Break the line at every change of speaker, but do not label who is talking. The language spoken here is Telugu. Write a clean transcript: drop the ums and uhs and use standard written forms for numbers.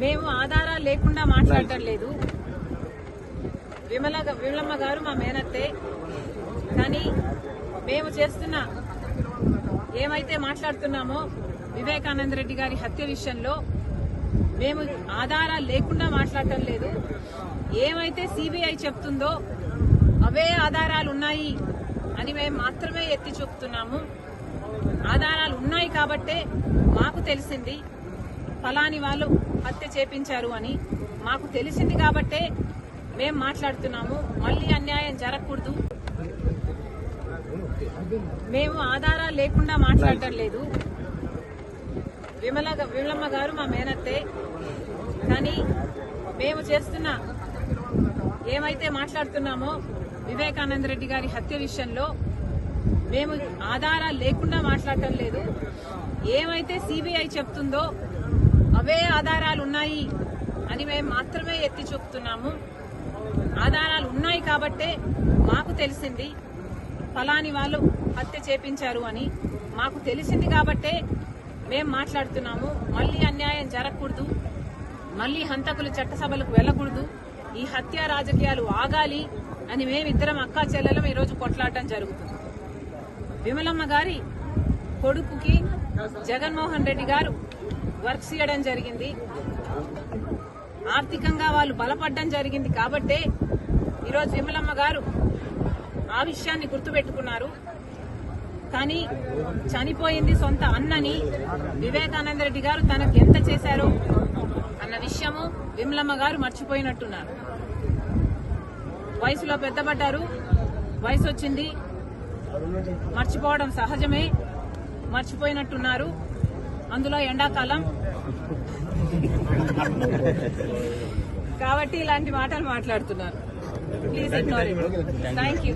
మేము ఆధారాలు లేకుండా మాట్లాడటం లేదు. విమలమ్మ గారు మా మేనత్తే. కానీ మేము చేస్తున్న ఏమైతే మాట్లాడుతున్నామో వివేకానంద రెడ్డి గారి హత్య విషయంలో మేము ఆధారాలు లేకుండా మాట్లాడటం లేదు. ఏమైతే సిబిఐ చెప్తుందో అవే ఆధారాలు ఉన్నాయి అని మేము మాత్రమే ఎత్తి చూపుతున్నాము. ఆధారాలు ఉన్నాయి కాబట్టే మాకు తెలిసింది ఫలాని వాళ్ళు హత్య చేపించారు అని మాకు తెలిసింది కాబట్టే మేము మాట్లాడుతున్నాము. మళ్ళీ అన్యాయం జరగకూడదు. మేము ఆధారాలు లేకుండా మాట్లాడటం లేదు. విమలమ్మ గారు మా మేనత్తే. కానీ మేము చేస్తున్న ఏమైతే మాట్లాడుతున్నామో వివేకానంద రెడ్డి గారి హత్య విషయంలో మేము ఆధారాలు లేకుండా మాట్లాడటం లేదు. ఏమైతే సిబిఐ చెప్తుందో అవే ఆధారాలు ఉన్నాయి అని మేము మాత్రమే ఎత్తి చూపుతున్నాము. ఆధారాలు ఉన్నాయి కాబట్టే మాకు తెలిసింది ఫలాని వాళ్ళు హత్య చేపించారు అని మాకు తెలిసింది కాబట్టే మేము మాట్లాడుతున్నాము. మళ్ళీ అన్యాయం జరగకూడదు. మళ్ళీ హంతకులు చట్టసభలకు వెళ్లకూడదు. ఈ హత్య రాజకీయాలు ఆగాలి అని మేమిద్దరం అక్కా చెల్లెలం ఈరోజు కొట్లాడటం జరుగుతుంది. విమలమ్మ గారి కొడుకుకి జగన్మోహన్ రెడ్డి గారు వర్క్స్ ఇవ్వడం జరిగింది. ఆర్థికంగా వాళ్ళు బలపడడం జరిగింది కాబట్టే ఈరోజు విమలమ్మ గారు ఆ విషయాన్ని గుర్తుపెట్టుకున్నారు. కానీ చనిపోయింది సొంత అన్నని వివేకానంద రెడ్డి గారు తనకు ఎంత చేశారో అన్న విషయము విమలమ్మ గారు మర్చిపోయినట్టున్నారు. వయసులో పెద్దపడ్డారు. వయసు వచ్చింది, మర్చిపోవడం సహజమే. మర్చిపోయినట్టున్నారు. అందులో ఎండాకాలం కాబట్టి ఇలాంటి మాటలు మాట్లాడుతున్నారు. Please ignore it. Thank you.